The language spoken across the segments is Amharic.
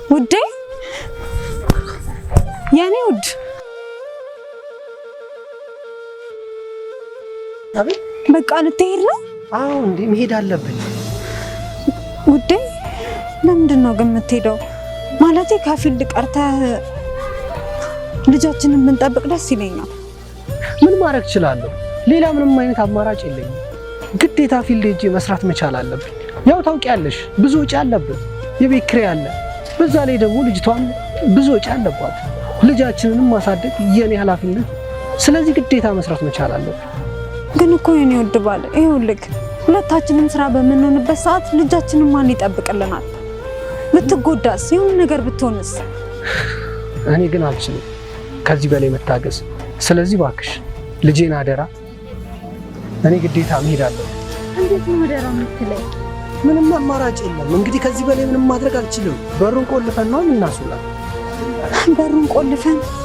ውዴ የኔ ውድ አቤት በቃ ልትሄድ ነው? አዎ እንዴ መሄድ አለብኝ ውዴ ለምንድን ነው ግን የምትሄደው? ማለቴ ከፊልድ ቀርተህ ልጃችንን ብንጠብቅ ደስ ይለኛል። ምን ማድረግ እችላለሁ? ሌላ ምንም አይነት አማራጭ የለኝም። ግዴታ ፊልድ ሄጄ መስራት መቻል አለብኝ። ያው ታውቂያለሽ ብዙ ወጪ አለብን። የቤት ኪራይ አለ። በዛ ላይ ደግሞ ልጅቷም ብዙ ወጪ አለባት። ልጃችንንም ማሳደግ የኔ ኃላፊነት። ስለዚህ ግዴታ መስራት መቻል አለብኝ። ግን እኮ የኔ ውድ ባለ ይኸውልህ ሁለታችንም ስራ በምንሆንበት ሰዓት ልጃችንን ማን ይጠብቅልናል? ብትጎዳስ? የሆነ ነገር ብትሆንስ? እኔ ግን አልችልም ከዚህ በላይ መታገስ። ስለዚህ እባክሽ ልጄን አደራ። እኔ ግዴታ መሄድ አለብኝ። እንዴት ነው አደራ የምትለኝ? ምንም አማራጭ የለም። እንግዲህ ከዚህ በላይ ምንም ማድረግ አልችልም። በሩን ቆልፈን ነው እናስውላለን።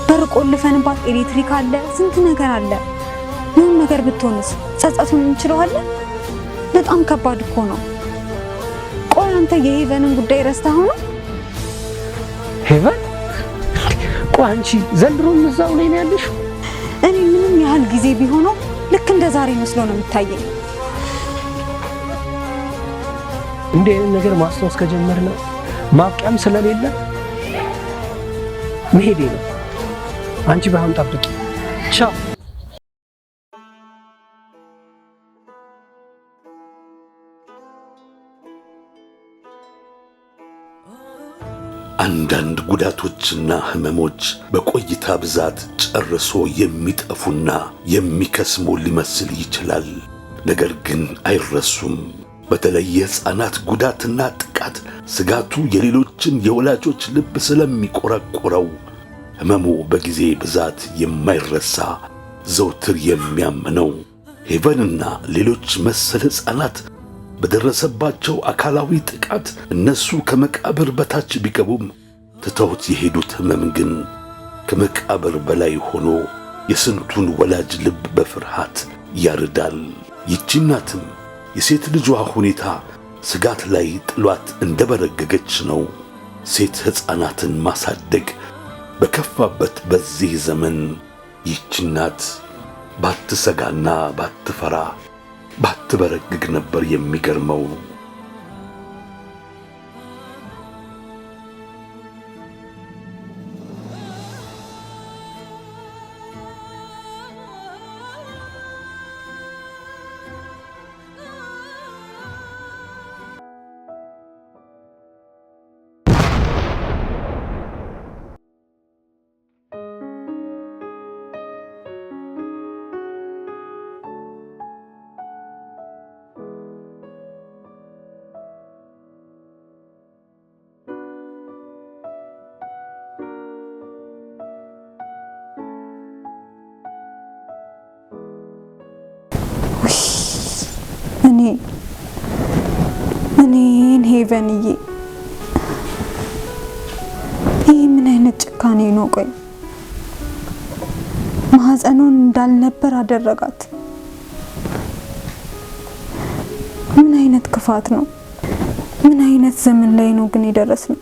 በር ቆልፈንባት ኤሌክትሪክ አለ፣ ስንት ነገር አለ። ምን ነገር ብትሆንስ? ጸጸቱን እንችለዋለን? በጣም ከባድ እኮ ነው። ቆይ አንተ የሄቨንን ጉዳይ ረስተኸው ነው? ሄቨን? ቆይ አንቺ ዘንድሮም እዛው ላይ ነው ያለሽው? እኔ ምንም ያህል ጊዜ ቢሆነው ልክ እንደ ዛሬ መስሎ ነው የምታየኝ። እንዲህ አይነት ነገር ማስታወስ ከጀመርን ማብቂያም ስለሌለ መሄዴ ነው። አንቺ ባሁን ጠብቂ። ቻው። አንዳንድ ጉዳቶችና ህመሞች በቆይታ ብዛት ጨርሶ የሚጠፉና የሚከስሙ ሊመስል ይችላል። ነገር ግን አይረሱም። በተለይ የሕፃናት ጉዳትና ጥቃት ስጋቱ የሌሎችን የወላጆች ልብ ስለሚቆረቆረው ህመሙ በጊዜ ብዛት የማይረሳ ዘውትር የሚያምነው ሄቨንና ሌሎች መሰል ሕፃናት በደረሰባቸው አካላዊ ጥቃት እነሱ ከመቃብር በታች ቢገቡም ትተውት የሄዱት ህመም ግን ከመቃብር በላይ ሆኖ የስንቱን ወላጅ ልብ በፍርሃት ያርዳል። ይህች እናትም የሴት ልጇ ሁኔታ ስጋት ላይ ጥሏት እንደበረገገች ነው። ሴት ሕፃናትን ማሳደግ በከፋበት በዚህ ዘመን ይህች እናት ባትሰጋና ባትፈራ ባትበረግግ ነበር የሚገርመው። እኔን ሄቨንዬ ይህ ምን አይነት ጭካኔ ነው? ቆይ ማህፀኑን እንዳልነበር አደረጋት። ምን አይነት ክፋት ነው? ምን አይነት ዘመን ላይ ነው ግን የደረስነው?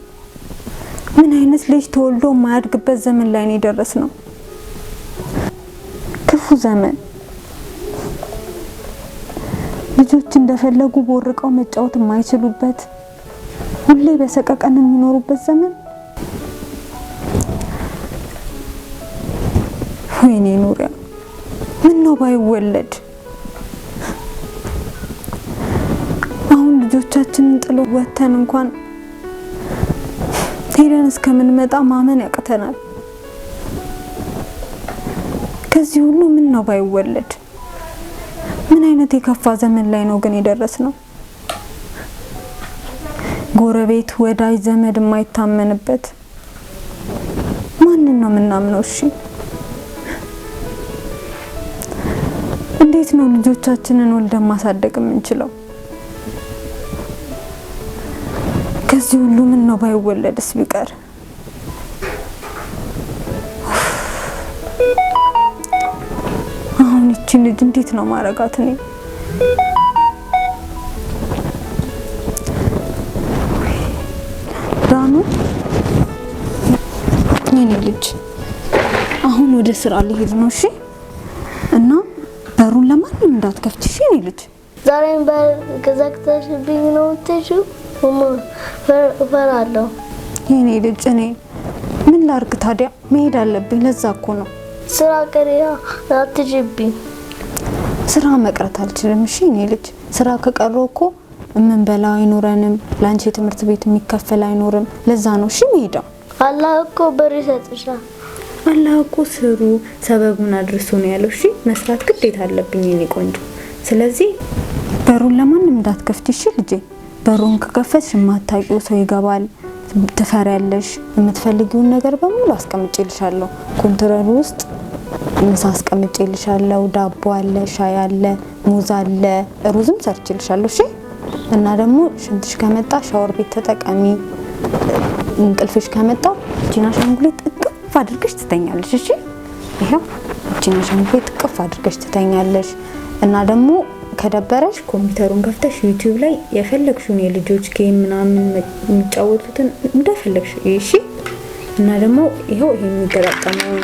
ምን አይነት ልጅ ተወልዶ የማያድግበት ዘመን ላይ ነው የደረስነው? ክፉ ዘመን። ልጆች እንደፈለጉ ቦርቀው መጫወት የማይችሉበት ሁሌ በሰቀቀን የሚኖሩበት ዘመን። ወይኔ ኑሪያ ምን ነው ባይወለድ። አሁን ልጆቻችንን ጥሎ ወተን እንኳን ሄደን እስከምንመጣ ማመን ያቅተናል። ከዚህ ሁሉ ምን ነው ባይወለድ። ምን አይነት የከፋ ዘመን ላይ ነው ግን የደረስነው? ጎረቤት፣ ወዳጅ ዘመድ የማይታመንበት። ማንን ነው የምናምነው? እሺ እንዴት ነው ልጆቻችንን ወልደን ማሳደግ የምንችለው? ከዚህ ሁሉ ምን ነው ባይወለድስ ቢቀር? አሁን እቺ ልጅ እንዴት ነው ማረጋት? እኔ ዳኑ የኔ ልጅ አሁን ወደ ስራ ልሄድ ነው። እሺ? እና በሩን ለማንም እንዳትከፍቺ እሺ የኔ ልጅ። ዛሬም በከዛክተሽብኝ ነው የምትሄጂው? እፈራለሁ። የኔ ልጅ እኔ ምን ላድርግ ታዲያ? መሄድ አለብኝ። ለዛ እኮ ነው። ስራ ቀሪያ አትጅብኝ። ስራ መቅረት አልችልም። እሺ የኔ ልጅ ስራ ከቀረው እኮ የምንበላው አይኖረንም፣ ላንቺ የትምህርት ቤት የሚከፈል አይኖርም። ለዛ ነው እሺ መሄዳው። አላህ እኮ ብር ይሰጥሻል። አላህ እኮ ስሩ ሰበቡን አድርሶ ነው ያለው። እሺ መስራት ግዴታ አለብኝ የኔ ቆንጆ። ስለዚህ በሩን ለማንም እንዳትከፍቺ እሺ ልጄ። በሩን ከከፈትሽ የማታውቂው ሰው ይገባል፣ ትፈሪያለሽ። የምትፈልጊውን ነገር በሙሉ አስቀምጬልሻለሁ። ኮንትሮል ውስጥ ምሳ አስቀምጬልሻለሁ። ዳቦ አለ፣ ሻይ አለ፣ ሙዝ አለ፣ ሩዝም ሰርቼልሻለሁ። እሺ እና ደግሞ ሽንትሽ ከመጣ ሻወር ቤት ተጠቀሚ። እንቅልፍሽ ከመጣ እቺና ሻንጉሊት እቅፍ አድርገሽ ትተኛለሽ። እሺ ይሄው እቺና ሻንጉሊት እቅፍ አድርገሽ ትተኛለሽ። እና ደግሞ ከደበረሽ ኮምፒውተሩን ከፍተሽ ዩቲዩብ ላይ የፈለግሽውን የልጆች ጌም ምናምን የሚጫወቱትን እንደፈለግሽ እሺ። እና ደግሞ ይሄው ይሄ የሚገጣጠመው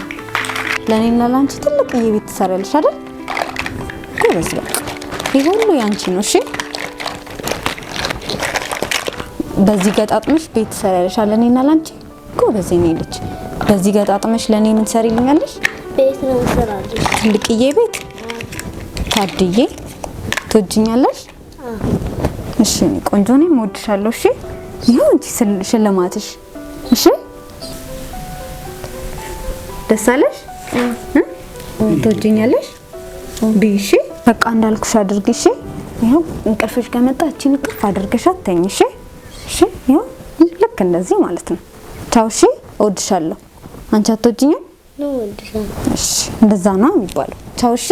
ለኔና ላንቺ ትልቅ የቤት ትሰራለሽ አይደል? ጎበዝ በቃ ይሄ ሁሉ ያንቺ ነው። እሺ በዚህ ገጣጥመሽ ቤት ትሰራለሽ ለኔና ላንቺ። ጎበዝ የኔ ልጅ በዚህ ገጣጥመሽ ለኔ ምን ትሰሪልኛለሽ? ቤት ነው እሰራለሁ። ትልቅዬ ቤት ታድዬ ትወጂኛለሽ? እሺ ቆንጆ ነኝ፣ እወድሻለሁ። እሺ ይሄው እንጂ ሽልማትሽ። እሺ ደስ አለሽ? ትወጂኛለሽ? ቢሺ በቃ እንዳልኩሽ አድርጊ። እሺ ይሄው እንቅልፍሽ ከመጣ እቺን ቅፍ አድርገሽ አትተኝ። እሺ እሺ ይሄው ልክ እንደዚህ ማለት ነው። ቻው። እሺ እወድሻለሁ። አንቺ አትወጂኝም? ነው እወድሻለሁ። እሺ እንደዛ ነው የሚባለው። ቻው። እሺ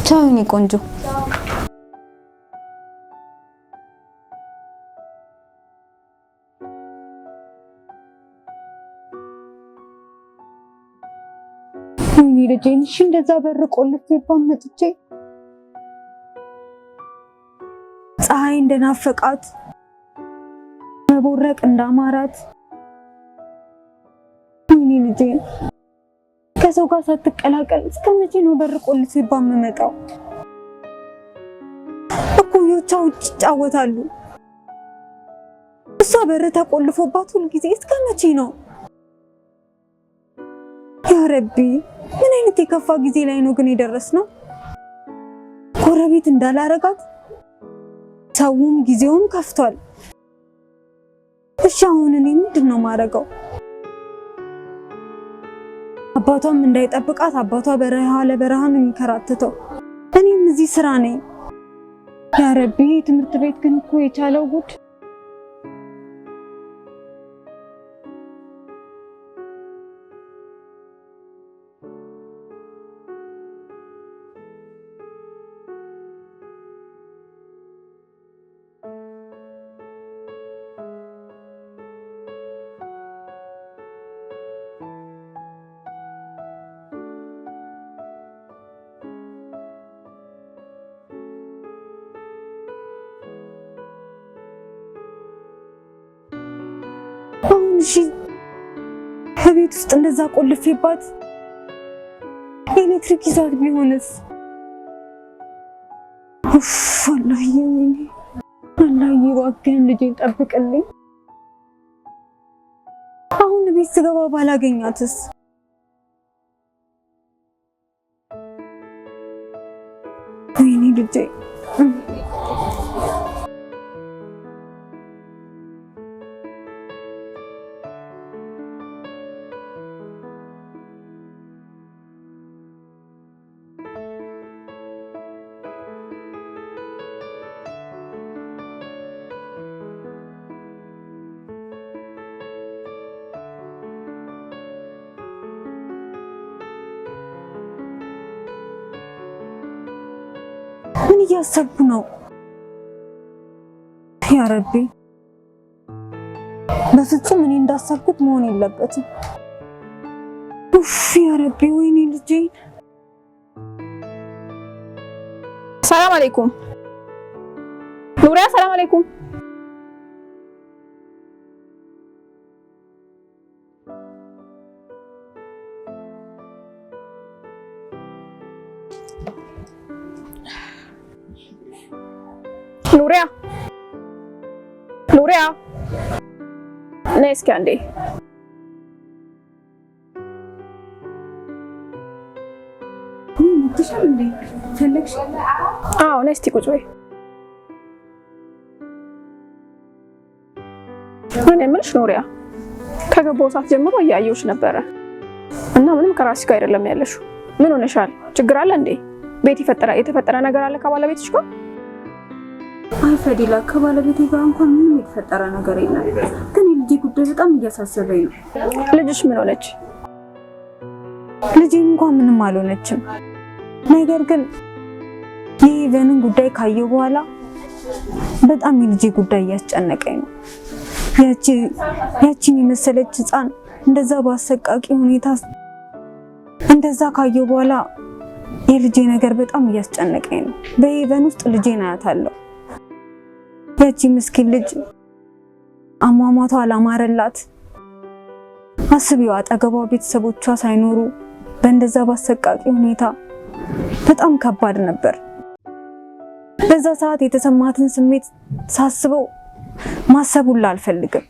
ቻው የኔ ቆንጆ። ወይኔ ልጄን እሺ እንደዛ በር ቆልፌባት መጥቼ ፀሐይ እንደናፈቃት መቦረቅ እንዳማራት ወይኔ ልጄን ከሰው ጋር ሳትቀላቀል እስከ መቼ ነው በር ቆልፌባት የምመጣው? እኩዮቿ ውጭ ይጫወታሉ፣ እሷ በር ተቆልፎባት ሁል ጊዜ እስከ መቼ ነው? ያ ረቢ ምን አይነት የከፋ ጊዜ ላይ ነው ግን የደረስነው? ጎረቤት እንዳላረጋት ሰውም ጊዜውም ከፍቷል። እሺ አሁን እኔ ምንድን ነው ማረገው? አባቷም እንዳይጠብቃት አባቷ በረሃ ለበረሃ ነው የሚከራተተው። እኔም እዚህ ስራ ነኝ። ያ ረቢ ትምህርት ቤት ግን እኮ የቻለው ጉድ። አሁን እሺ ከቤት ውስጥ እንደዛ ቆልፌባት ኤሌክትሪክ ይዟት ቢሆንስ? አላህዬ አላህዬ እባክህን ልጄን ጠብቅልኝ። አሁን ቤት ስገባ ባላገኛትስ? ወይኔ ልጄ ምን እያሰብኩ ነው? ያ ረቢ በፍጹም እኔ እንዳሰብኩት መሆን የለበትም። ያ ረቢ ወይኔ ልጄ። ሰላም አለይኩም ኑሪያ፣ ሰላም አለይኩም። ኑሪያ ኑሪያ ነይ እስኪ አንዴ። ትሻል እንዴ ፈለግሽ? አዎ ነይ እስኪ ቁጭ በይ። እኔ የምልሽ ኑሪያ ከገባው ሰዓት ጀምሮ እያየሁሽ ነበረ እና ምንም ከራስሽ ጋር አይደለም ያለሽው። ምን ሆነሻል? ችግር አለ እንዴ? ቤት የተፈጠረ ነገር አለ ከባለቤትሽ ጋር? አይ ፈዲላ፣ ከባለቤቴ ጋር እንኳን ምንም የተፈጠረ ነገር የለም። ግን የልጄ ጉዳይ በጣም እያሳሰበኝ ነው። ልጅሽ ምን ሆነች? ልጄ እንኳን ምንም አልሆነችም። ነገር ግን የኢቨንን ጉዳይ ካየሁ በኋላ በጣም የልጄ ጉዳይ እያስጨነቀኝ ነው። ያቺን የመሰለች ሕፃን እንደዛ በአሰቃቂ ሁኔታ እንደዛ ካየሁ በኋላ የልጄ ነገር በጣም እያስጨነቀኝ ነው። በኢቨን ውስጥ ልጄን አያታለሁ። ያቺ ምስኪን ልጅ አሟሟቷ አላማረላት። አስቢው፣ አጠገቧ ቤተሰቦቿ ሳይኖሩ በእንደዛ በአሰቃቂ ሁኔታ በጣም ከባድ ነበር። በዛ ሰዓት የተሰማትን ስሜት ሳስበው ማሰቡላ አልፈልግም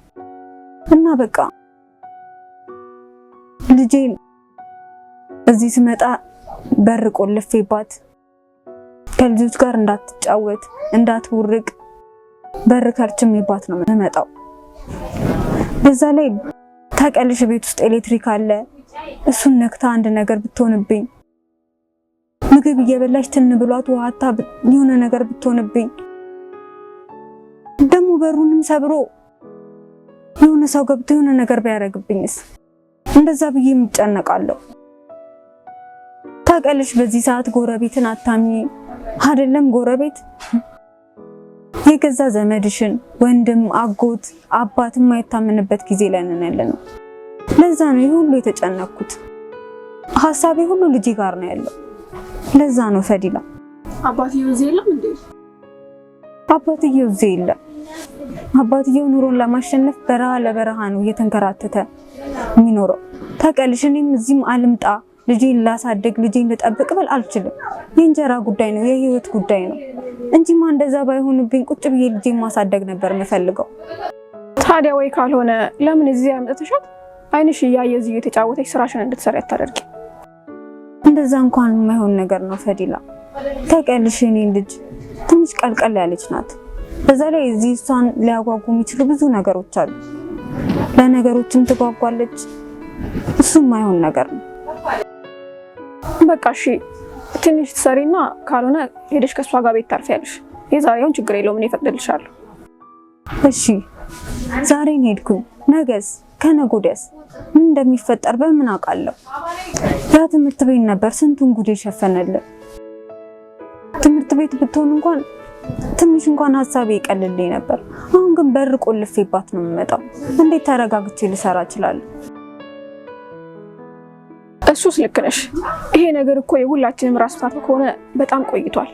እና በቃ ልጄን እዚህ ስመጣ በር ቆልፌባት ከልጆች ጋር እንዳትጫወት እንዳትውርቅ በር ከርችሜባት ነው የምመጣው። በዛ ላይ ታውቂያለሽ ቤት ውስጥ ኤሌክትሪክ አለ። እሱን ነክታ አንድ ነገር ብትሆንብኝ፣ ምግብ እየበላች ትን ብሏት ውሃታ የሆነ ነገር ብትሆንብኝ፣ ደግሞ በሩንም ሰብሮ የሆነ ሰው ገብቶ የሆነ ነገር ቢያደርግብኝስ? እንደዛ ብዬ እጨነቃለሁ። ታውቂያለሽ በዚህ ሰዓት ጎረቤትን አታሚ አይደለም ጎረቤት የገዛ ዘመድሽን ወንድም፣ አጎት፣ አባት የማይታመንበት ጊዜ ላይ ነን ያለነው። ለዛ ነው ይሄ ሁሉ የተጨነኩት። ሀሳቤ ሁሉ ልጄ ጋር ነው ያለው። ለዛ ነው ፈዲላ። አባትየው እዚህ የለም እንዴ? አባትየው እዚህ የለም። አባትየው ኑሮን ለማሸነፍ በረሃ ለበረሃ ነው እየተንከራተተ የሚኖረው። ታውቂያለሽ እኔም እዚህም አልምጣ ልጄን ላሳደግ ልጄን ልጠብቅ ብል አልችልም። የእንጀራ ጉዳይ ነው፣ የህይወት ጉዳይ ነው እንጂማ እንደዛ ባይሆንብኝ ቁጭ ብዬ ልጄን ማሳደግ ነበር የምፈልገው። ታዲያ ወይ ካልሆነ ለምን እዚህ አምጥተሻት አይንሽ እያየ እዚህ የተጫወተች ስራሽን እንድትሰሪ አታደርጊ? እንደዛ እንኳን የማይሆን ነገር ነው ፈዲላ። ታውቂያለሽ እኔ ልጅ ትንሽ ቀልቀል ያለች ናት። በዛ ላይ እዚህ እሷን ሊያጓጉ የሚችሉ ብዙ ነገሮች አሉ። ለነገሮችም ትጓጓለች። እሱ የማይሆን ነገር ነው። በቃ እሺ ትንሽ ትሰሪና ካልሆነ ሄደሽ ከሷ ጋር ቤት ታርፊያለሽ። የዛሬውን ችግር የለውም እኔ እፈቅድልሻለሁ። እሺ ዛሬን ሄድኩኝ፣ ነገስ ከነገ ወዲያስ ምን እንደሚፈጠር በምን አውቃለሁ? ያ ትምህርት ቤት ነበር ስንቱን ጉድ የሸፈነልን። ትምህርት ቤት ብትሆን እንኳን ትንሽ እንኳን ሀሳቤ ይቀልልኝ ነበር። አሁን ግን በር ቆልፌባት ነው የምመጣው። እንዴት ተረጋግቼ ልሰራ እችላለሁ? እሱስ ልክ ነሽ። ይሄ ነገር እኮ የሁላችንም ራስ ምታት ከሆነ በጣም ቆይቷል።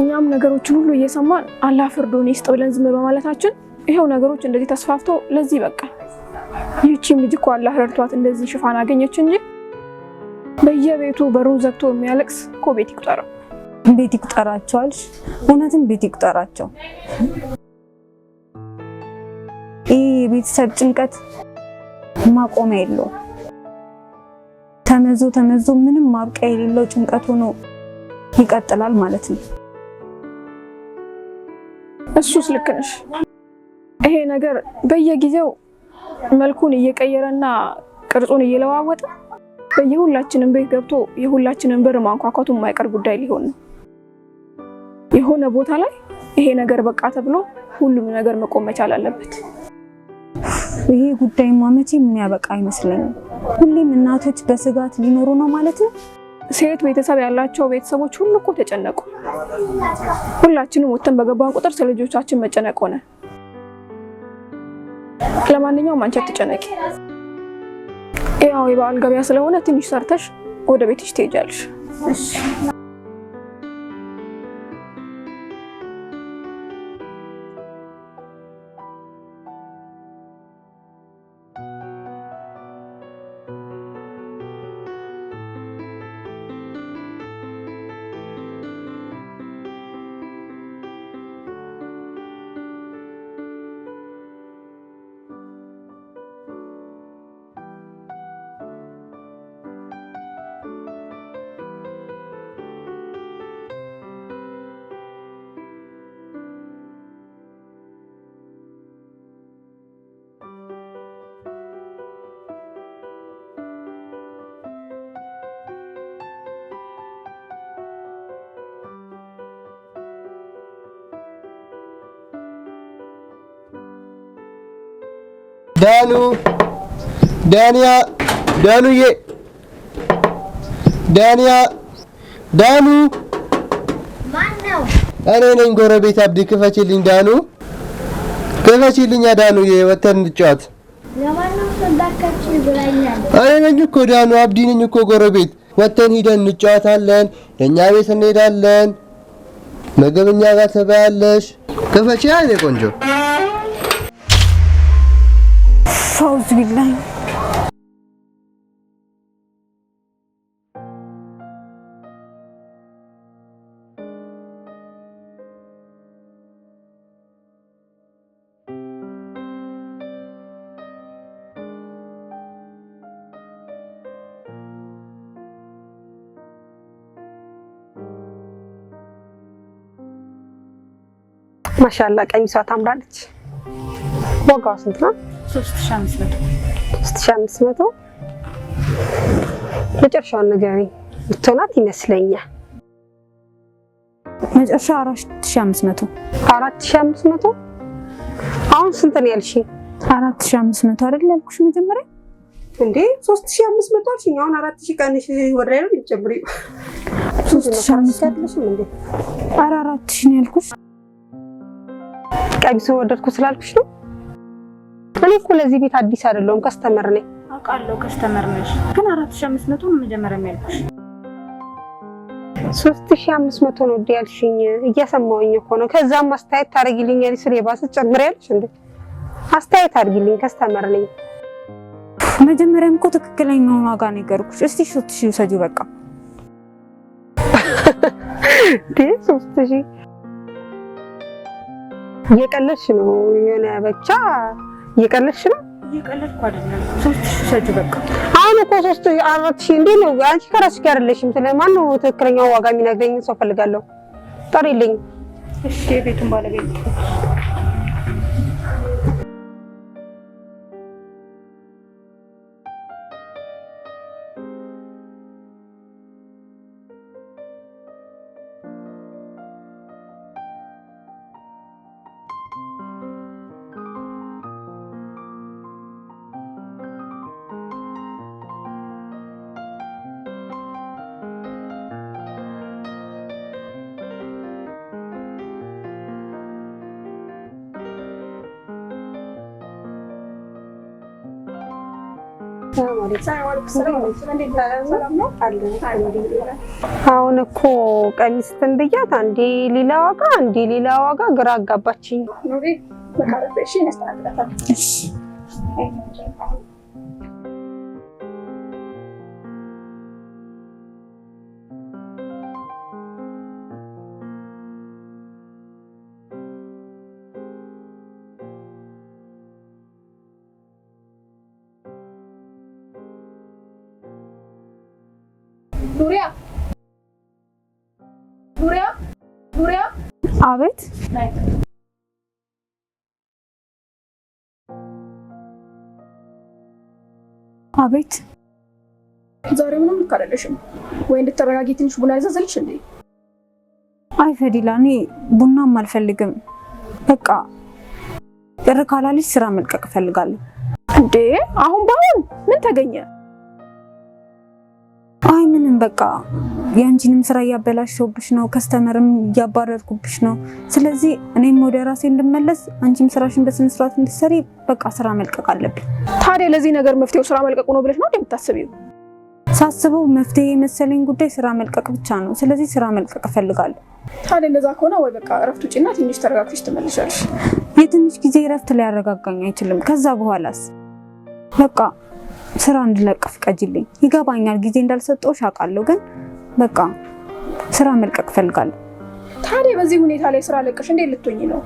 እኛም ነገሮችን ሁሉ እየሰማን አላህ ፍርዱን ይስጥ ብለን ዝም በማለታችን ይሄው ነገሮች እንደዚህ ተስፋፍተው ለዚህ በቃ። ይህቺም ልጅ እኮ አላህ ረድቷት እንደዚህ ሽፋን አገኘች እንጂ በየቤቱ በሩን ዘግቶ የሚያለቅስ እኮ ቤት ይቁጠረው። ቤት ይቁጠራቸዋል። እውነትም ቤት ይቁጠራቸው። ይሄ የቤተሰብ ጭንቀት ማቆሚያ የለውም። ተመዞ ምንም ማብቂያ የሌለው ጭንቀት ሆኖ ይቀጥላል ማለት ነው። እሱስ ልክ ነሽ። ይሄ ነገር በየጊዜው መልኩን እየቀየረና ቅርጹን እየለዋወጠ በየሁላችንም ቤት ገብቶ የሁላችንን በር ማንኳኳቱ የማይቀር ጉዳይ ሊሆን ነው። የሆነ ቦታ ላይ ይሄ ነገር በቃ ተብሎ ሁሉም ነገር መቆም መቻል አለበት። ይሄ ጉዳይማ መቼም የሚያበቃ አይመስለኝም። ሁሌም እናቶች በስጋት ሊኖሩ ነው ማለት ነው። ሴት ቤተሰብ ያላቸው ቤተሰቦች ሁሉ እኮ ተጨነቁ። ሁላችንም ወጥተን በገባን ቁጥር ስለ ልጆቻችን መጨነቅ ሆነ። ለማንኛውም አንቺ አትጨነቂ። ያው የበዓል ገበያ ስለሆነ ትንሽ ሰርተሽ ወደ ቤትሽ ትሄጃለሽ። እሺ ዳንያ ዳኑዬ ዳኑ ማነው? እኔ ነኝ ጎረቤት አብዲ። ክፈችልኝ ዳኑ፣ ክፈችልኝ ዳኑዬ፣ ወተን እንጫወት። ለማነው ሰዳካችሁ ብላኛል? እኔ ነኝ እኮ ዳኑ፣ አብዲ ነኝ እኮ ጎረቤት። ወተን ሂደን እንጫወታለን፣ የእኛ ቤት እንሄዳለን፣ ምግብ እኛ ጋር ትበያለሽ። ክፈች አይኔ ቆንጆ። ፈውዝ ቢላሂ ማሻአላ ቀሚሷ ታምራለች። ዋጋው ስንት ነው? 3500 መጨረሻውን ንገሪኝ። ብትሆናት ይመስለኛል። መጨረሻ 4500 4500 አሁን ስንት ነው ያልሽኝ? 4500 አይደል ያልኩሽ መጀመሪያ እንዴ? 3500 አልሽኝ። አሁን 4000 ቀንሽ ወደ ላይ ነው የምትጨምሪው። 3500 እንዴ? 4000 ነው ያልኩሽ። ቀሚሱን ወደድኩ ስላልኩሽ ነው። እኔ እኮ ለዚህ ቤት አዲስ አይደለሁም፣ ከስተመር ነኝ። አውቃለሁ ከስተመር ነሽ፣ ግን 4500 ነው መጀመሪያ የሚያልኩሽ። 3500 ነው ያልሽኝ። እየሰማሁኝ እኮ ነው። ከዛም አስተያየት ታደርጊልኛለሽ ስለ ባስ ጨምሪያለሽ እንዴ? አስተያየት አድርጊልኝ፣ ከስተመር ነኝ። መጀመሪያም እኮ ትክክለኛውን ዋጋ ነው የነገርኩሽ። እስቲ 3000 ውሰጂው በቃ። እንዴ 3000 እየቀለድሽ ነው? የሆነ ብቻ እየቀለድሽ ነው? እየቀለድኩ አይደለም። 3000 ውሰጂው በቃ። አሁን እኮ 4000 እንዴ ነው? አንቺ ከራስሽ ጋር አይደለሽም። ስለማን ነው ትክክለኛው ዋጋ የሚነግረኝ ሰው ፈልጋለሁ። ጠሪልኝ። እሺ የቤቱን ባለቤት አሁን እኮ ቀሚስ ትንብያት አንዴ ሌላ ዋጋ ግራ አጋባችኝ። ኑሪያ አቤት። አቤት። ዛሬ ምንም ልክ አይደለሽም ወይ? እንድትረጋጊ ትንሽ ቡና ያዘዘልሽ እንዴ? አይ ፈዲላ፣ እኔ ቡናም አልፈልግም። በቃ ቅር ካላለሽ ስራ መልቀቅ እፈልጋለሁ። እንዴ አሁን ባሁን ምን ተገኘ? አይ ምንም፣ በቃ ያንቺንም ስራ እያበላሽውብሽ ነው፣ ከስተመርም እያባረርኩብሽ ነው። ስለዚህ እኔም ወደ ራሴ እንድመለስ፣ አንቺም ስራሽን በስነ ስርዓት እንድትሰሪ በቃ ስራ መልቀቅ አለብኝ። ታዲያ ለዚህ ነገር መፍትሄው ስራ መልቀቁ ነው ብለሽ ነው እንደምታስቢው? ሳስበው መፍትሄ የመሰለኝ ጉዳይ ስራ መልቀቅ ብቻ ነው። ስለዚህ ስራ መልቀቅ እፈልጋለሁ። ታዲያ እንደዛ ከሆነ ወይ በቃ እረፍት ውጪና ትንሽ ተረጋግተሽ ትመለሻለሽ። የትንሽ ጊዜ እረፍት ሊያረጋጋኝ አይችልም። ከዛ በኋላስ በቃ ስራ እንድለቅ ፍቀጂልኝ። ይገባኛል፣ ጊዜ እንዳልሰጠውሽ አውቃለሁ፣ ግን በቃ ስራ መልቀቅ እፈልጋለሁ። ታዲያ በዚህ ሁኔታ ላይ ስራ ለቀሽ እንዴት ልትሆኚ ነው?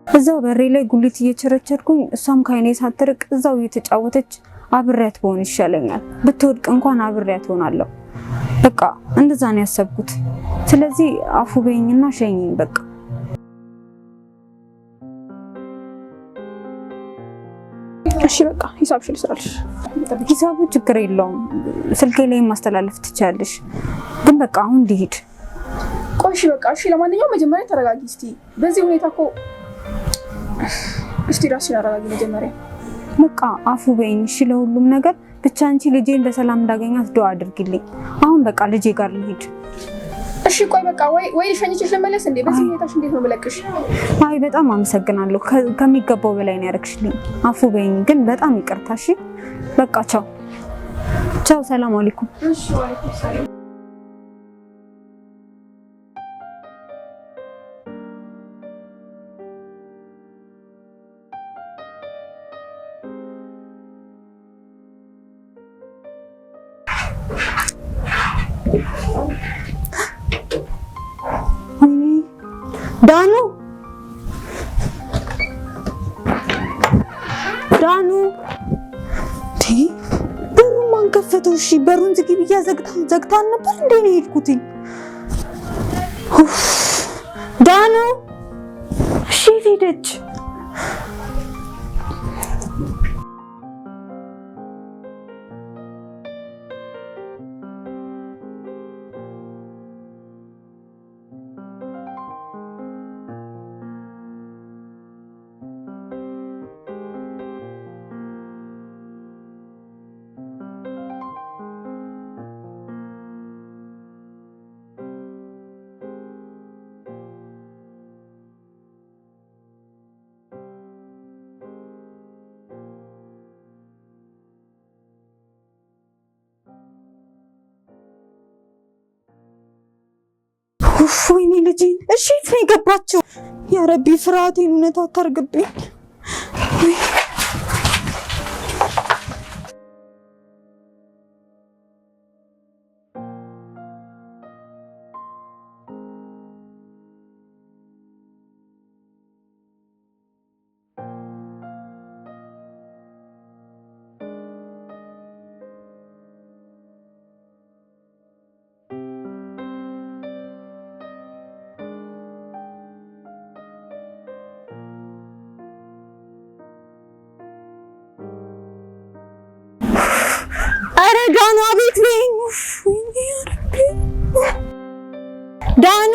እዛው በሬ ላይ ጉሊት እየቸረቸርኩኝ እሷም ከአይኔ ሳትርቅ እዛው እየተጫወተች አብሬያት ብሆን ይሻለኛል። ብትወድቅ እንኳን አብሬያት ሆናለሁ። በቃ እንደዛ ነው ያሰብኩት። ስለዚህ አፉ በይኝና ሸኝኝ በቃ። እሺ በቃ ሂሳብሽን ልስራልሽ። ሂሳቡ ችግር የለውም፣ ስልኬ ላይ ማስተላለፍ ትችያለሽ። ግን በቃ አሁን ልሂድ። ቆይ እሺ በቃ እሺ። ለማንኛውም መጀመሪያ ተረጋጊ እስቲ። በዚህ ሁኔታ እኮ እስቲ ራስሽን አረጋጊ መጀመሪያ። በቃ አፉ በይኝ እሺ ለሁሉም ነገር ብቻ አንቺ ልጄን በሰላም እንዳገኛት ዱአ አድርጊልኝ። አሁን በቃ ልጄ ጋር ልሂድ። እሺ ቆይ በቃ ወይ ልሸኝሽ ልመለስ እንዴ? በዚህ ሁኔታሽ እንዴት ነው የምለቅሽ? አይ በጣም አመሰግናለሁ። ከሚገባው በላይ ነው ያደረግሽልኝ። አፉ በይኝ ግን በጣም ይቅርታ እሺ። በቃ ቻው ቻው። ሰላም አለይኩም። እሺ ወአለይኩም ሰላም። ዳኑ ዳኑ በሩን ማን ከፈተው? እሺ በሩን ዝጊ ብያ ዘግታን ነበር እንዴ ነው የሄድኩትኝ? ዳኑ እሺ ሄደች። ወይኔ ልጄን እሺ የት ነው የገባችው? ያ ረቢ ፍርሃቴን እውነት አታርግብኝ። ዳኑ አቤት በይኝ። ዳኑ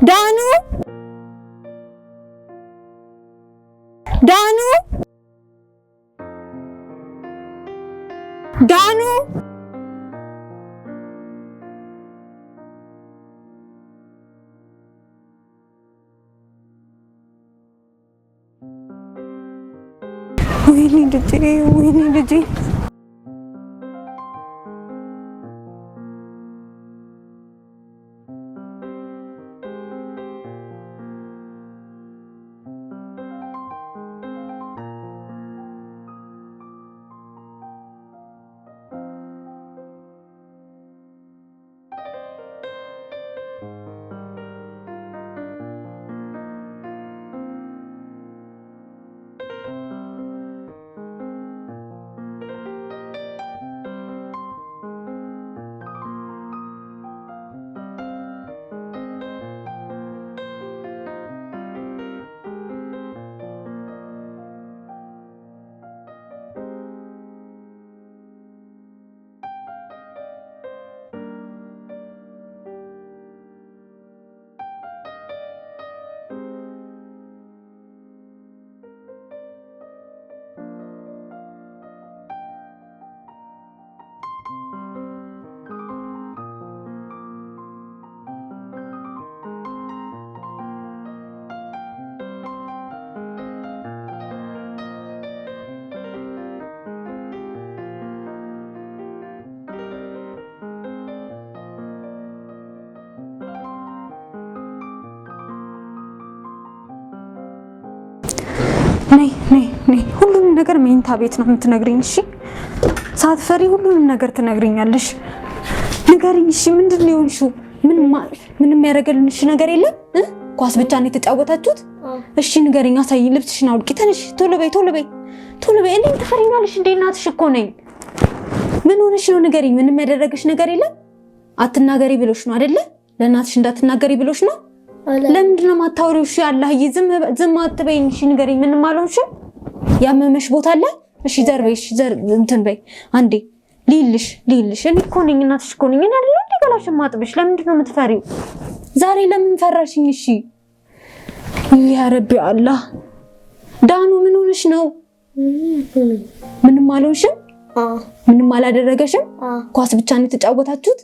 ዳኑ ዳኑ ዳኑ ወይኔ ልጄ ነይ ሁሉንም ነገር መኝታ ቤት ነው የምትነግሪኝ እሺ ሳትፈሪ ሁሉንም ነገር ትነግሪኛለሽ ንገሪኝ እሺ ምንድነው የሆንሽው ምንም ያደረገልንሽ ነገር የለም ኳስ ብቻ ነው የተጫወታችሁት እሺ ንገሪኝ አሳይ ልብስሽን አውልቂ ተነሽ ቶሎ በይ እንዴት ትፈሪኛለሽ እንዴ እናትሽ እኮ ነኝ ምን ሆነሽ ነው ንገሪኝ ምንም ያደረገሽ ነገር የለም አትናገሪ ብሎሽ ነው አይደለ ለእናትሽ እንዳትናገሪ ብሎሽ ነው ለምንድን ነው ማታወሪው እሺ አላህዬ ዝም አትበይኝ እሺ ንገሪኝ ምንም አልሆንሽም ያመመሽ ቦታ አለ እሺ ዘርበይሽ እንትን በይ አንዴ ሊልሽ እኔ እኮ ነኝ እናትሽ እኮ ነኝ እና አይደል እንዴ ገላሽ ማጥብሽ ለምንድን ነው የምትፈሪው ዛሬ ለምን ፈራሽኝ እሺ ያ ረቢ አላህ ዳኑ ምን ሆነሽ ነው? ምንም አልሆንሽም? ምንም አላደረገሽም? ኳስ ብቻ ነው የተጫወታችሁት?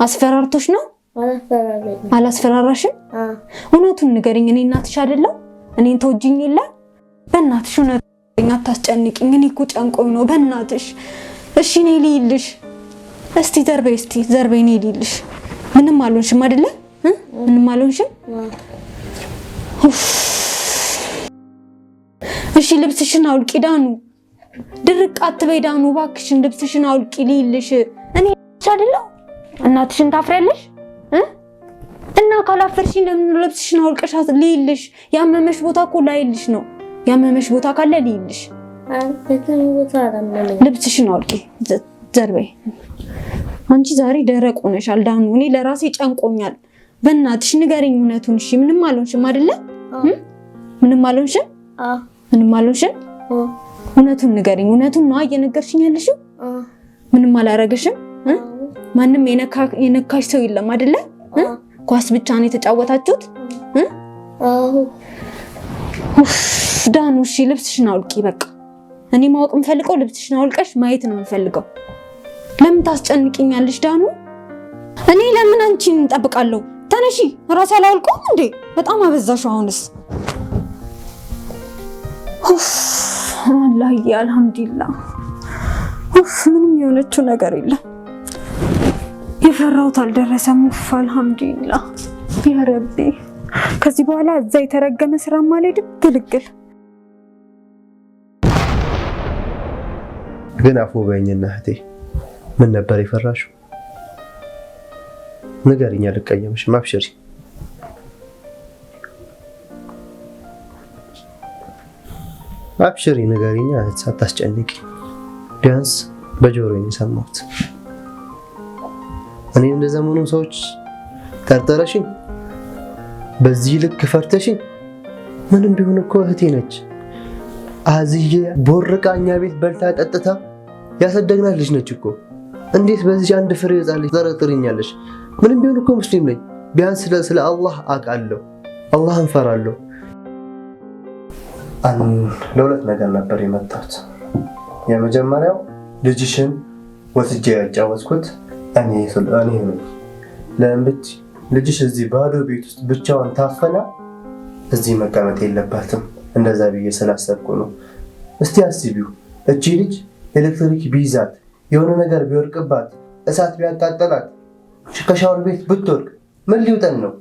አስፈራርቶሽ ነው? አላስፈራራሽም? እውነቱን ንገሪኝ። እኔ እናትሽ አይደለም? እኔን ተወጂኝ የለ? በእናትሽ እውነቱን አታስጨንቂኝ። እኔ እኮ ጨንቆኝ ነው በእናትሽ። እሺ እኔ ልይልሽ። እስቲ ዘርበይ እኔ ልይልሽ። ምንም አልሆንሽም አይደለ? ምንም አልሆንሽም? እሺ ልብስሽን አውልቂ ዳኑ። ድርቅ አትበይ ዳኑ እባክሽን። ልብስሽን አውልቂ ልይልሽ። እኔ አይደለም እናትሽን ታፍሪያለሽ? እና ካላፈርሽኝ ለምን ልብስሽን አውልቀሽ ልይልሽ? ያመመሽ ቦታ እኮ ላይልሽ ነው። ያመመሽ ቦታ ካለ ልይልሽ። ልብስሽን አውልቂ ዘርበይ። አንቺ ዛሬ ደረቅ ሆነሻል ዳኑ። እኔ ለራሴ ጨንቆኛል። በእናትሽ ንገሪኝ እውነቱን። እሺ ምንም አልሆንሽም አይደለ? ምንም አልሆንሽም? ምንም አልሆንሽም? እውነቱን ንገሪኝ። እውነቱን ነው እየነገርሽኝ ያለሽው? ምንም አላረገሽም? ማንም የነካሽ ሰው የለም አይደለ? ኳስ ብቻ ነው የተጫወታችሁት? ዳኑ እሺ ልብስሽን አውልቂ በቃ። እኔ ማወቅ የምፈልገው ልብስሽን አውልቀሽ ማየት ነው የምፈልገው። ለምን ታስጨንቂኛለሽ ዳኑ? እኔ ለምን አንቺን እንጠብቃለሁ? ተነሺ። ራስ አላውልቀውም እንዴ? በጣም አበዛሽው አሁንስ። አላህዬ አልሐምዱሊላህ። ምንም የሆነችው ነገር የለም። የፈራሁት አልደረሰም። አልሐምዱሊላህ ያ ረቢ። ከዚህ በኋላ እዛ የተረገመ ስራ አልሄድም። ግልግል ግን አፉ በእኝና እህቴ ምን ነበር የፈራሽው? ንገሪኝ። አልቀየምሽም። አብሽሪ። አብሽሪ ንገሪኝ። ሳታስጨንቂ ቢያንስ በጆሮዬ የሰማሁት እኔ እንደ ዘመኑ ሰዎች ጠርጥረሽኝ በዚህ ልክ ፈርተሽኝ። ምንም ቢሆን እኮ እህቴ ነች። አዝዬ ቦርቃኛ ቤት በልታ ጠጥታ ያሰደግናት ልጅ ነች እኮ። እንዴት በዚህ አንድ ፍሬ ሕፃን ልጅ ጠረጥሪኛለሽ? ምንም ቢሆን እኮ ሙስሊም ነኝ። ቢያንስ ስለ አላህ አውቃለሁ፣ አላህን ፈራለሁ። ለሁለት ነገር ነበር የመጣሁት። የመጀመሪያው ልጅሽን ወስጄ ያጫወትኩት እኔ ነኝ። ለምን ብትይ ልጅሽ እዚህ ባዶ ቤት ውስጥ ብቻዋን ታፈና እዚህ መቀመጥ የለባትም። እንደዛ ብዬ ስላሰብኩ ነው። እስቲ አስቢው፣ እቺ ልጅ ኤሌክትሪክ ቢይዛት፣ የሆነ ነገር ቢወርቅባት፣ እሳት ቢያቃጠላት፣ ከሻወር ቤት ብትወርቅ ምን ሊውጠን ነው?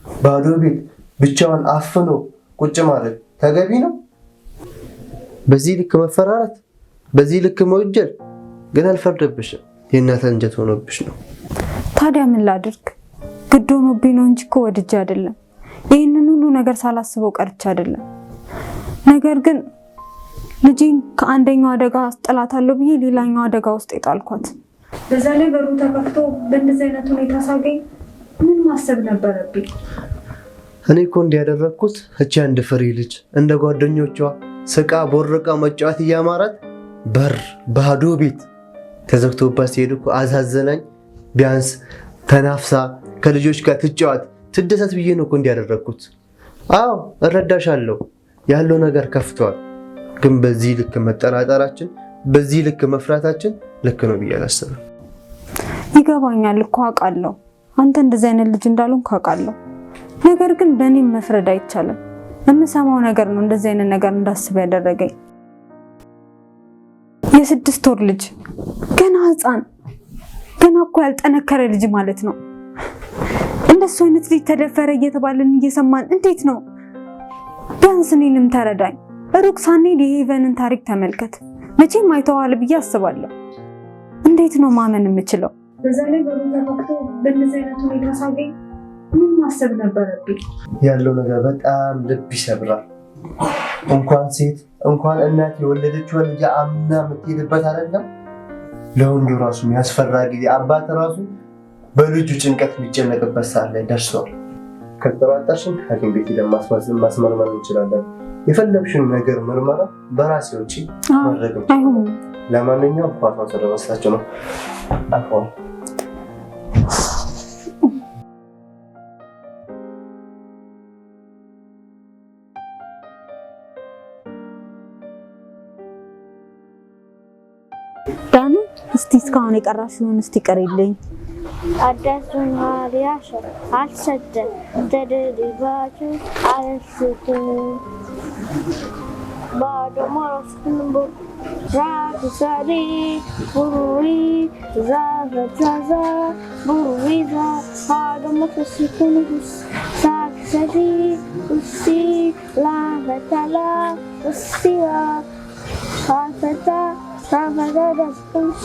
ባዶ ቤት ብቻዋን አፍኖ ቁጭ ማለት ተገቢ ነው? በዚህ ልክ መፈራራት፣ በዚህ ልክ መወጀል ግን አልፈርደብሽም። የእናት አንጀት ሆኖብሽ ነው። ታዲያ ምን ላድርግ? ግድ ሆኖብኝ ነው እንጂ እኮ ወድጄ አይደለም። ይህንን ሁሉ ነገር ሳላስበው ቀርቼ አይደለም። ነገር ግን ልጄን ከአንደኛው አደጋ አስጥላታለሁ ብዬ ሌላኛው አደጋ ውስጥ የጣልኳት። በዛ ላይ በሩ ተከፍቶ በእንደዚህ አይነት ሁኔታ ሳገኝ ምን ማሰብ ነበረብኝ? እኔ እኮ እንዲያደረግኩት እቺ አንድ ፍሬ ልጅ እንደ ጓደኞቿ ስቃ ቦርቃ መጫወት እያማራት በር ባዶ ቤት ተዘግቶባት ሲሄድ እኮ አሳዘናኝ። ቢያንስ ተናፍሳ ከልጆች ጋር ትጫወት ትደሰት ብዬ ነው እኮ እንዲያደረግኩት። አዎ እረዳሻለሁ፣ ያለው ነገር ከፍቷል። ግን በዚህ ልክ መጠራጠራችን፣ በዚህ ልክ መፍራታችን ልክ ነው ብዬ አላስብም። ይገባኛል እኮ አውቃለሁ፣ አንተ እንደዚህ አይነት ልጅ እንዳልሆንክ አውቃለሁ። ነገር ግን በእኔም መፍረድ አይቻልም። የምሰማው ነገር ነው እንደዚህ አይነት ነገር እንዳስብ ያደረገኝ። የ6 ወር ልጅ ገና ሕፃን፣ ገና እኮ ያልጠነከረ ልጅ ማለት ነው። እንደሱ አይነት ልጅ ተደፈረ እየተባለን እየሰማን እንዴት ነው? ቢያንስ እኔንም ተረዳኝ። ሩቅ ሳንሄድ የሄቨንን ታሪክ ተመልከት። መቼም አይተዋል ብዬ አስባለሁ። እንዴት ነው ማመን የምችለው? በዛ ላይ በሩ ተከፍቶ በእንደዚህ አይነት ሁኔታ ሳገኝ ምን ማሰብ ነበረብኝ? ያለው ነገር በጣም ልብ ይሰብራል። እንኳን ሴት እንኳን እናት የወለደችው ልጅ አምና የምትሄድበት አይደለም። ለወንዱ ራሱ የሚያስፈራ ጊዜ አባት ራሱ በልጁ ጭንቀት የሚጨነቅበት ሰዓት ላይ ደርሷል። ከተጠራጠርሽን ሐኪም ቤት ሄደን ማስመርመር እንችላለን። የፈለግሽውን ነገር ምርመራ በራሴ ውጪ ማድረግ ነው። ለማንኛውም ኳሷን ስለመስላቸው ነው አልፏል። እስቲ እስካሁን የቀራሽውን እስቲ ቀሪልኝ። አዳሱን ሀሪያሽ አልሰደ ተደሪባችሁ አልስኩ ባዶ ማስኩንቦ ራክሳሪ ቡሩሪ ዛዛዛ ቡሩሪዛ ባዶ ማስኩንቦስ ሳክሳሪ ውሲ ላፈታላ ውሲዋ ካፈታ ካፈታ ደስኩንሰ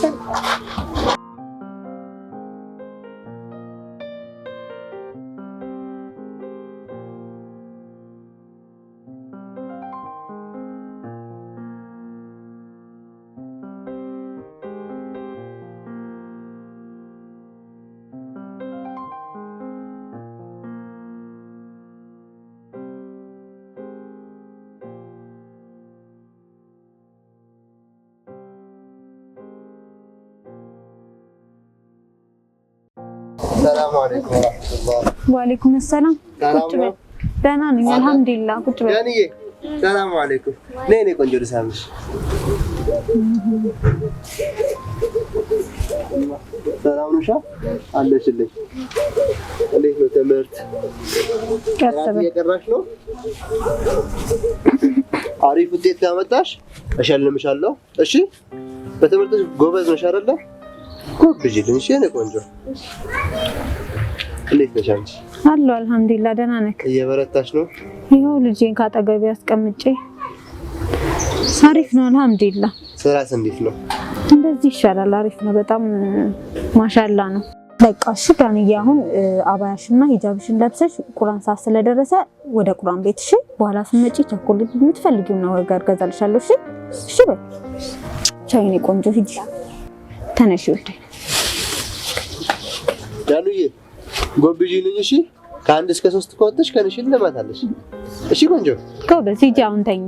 ሰላም አለይኩም ወራህመቱላህ። ወአለይኩም ሰላም። ቁጭ በል። ደህና ነኝ አልሐምዱሊላህ። ቁጭ በል። ያንዬ ሰላም አለይኩም። ነይ ነይ ቆንጆ ልሳምሽ። ሰላም ነሽ? አለሽልኝ። እንዴት ነው ትምህርት? እየቀራሽ ነው? አሪፍ ውጤት ካመጣሽ እሸልምሻለሁ። እሺ? በትምህርትሽ ጎበዝ ነሽ አይደለ? ጎብዥልኝ። እሺ የኔ ቆንጆ። እንዴት ነሽ አንቺ? አለሁ አልሐምዱሊላህ። ደህና ነህ? እየበረታሽ ነው? ይኸው ልጄን ካጠገቤ አስቀምጬ አሪፍ ነው አልሐምዱሊላህ። ስራስ እንዴት ነው? እንደዚህ ይሻላል። አሪፍ ነው በጣም ማሻላ ነው። በቃ እሺ ዳንዬ፣ አሁን አባያሽና ሂጃብሽን ለብሰሽ ቁርአን ሰዓት ስለደረሰ ወደ ቁርአን ቤት እሺ። በኋላ ስትመጪ ቸኮሌት የምትፈልጊው ነገር ገዛልሻለሁ። እሺ እሺ። በይ ቻይ የኔ ቆንጆ ሂጂ። ተነሽ ውዴ። ዳንዬ ጎብዥልኝ እሺ። ከ1 እስከ 3 ከወጣሽ ከነሽን ለማታለሽ። እሺ ቆንጆ። ጎበዝ ሂጂ አሁን ተኝ።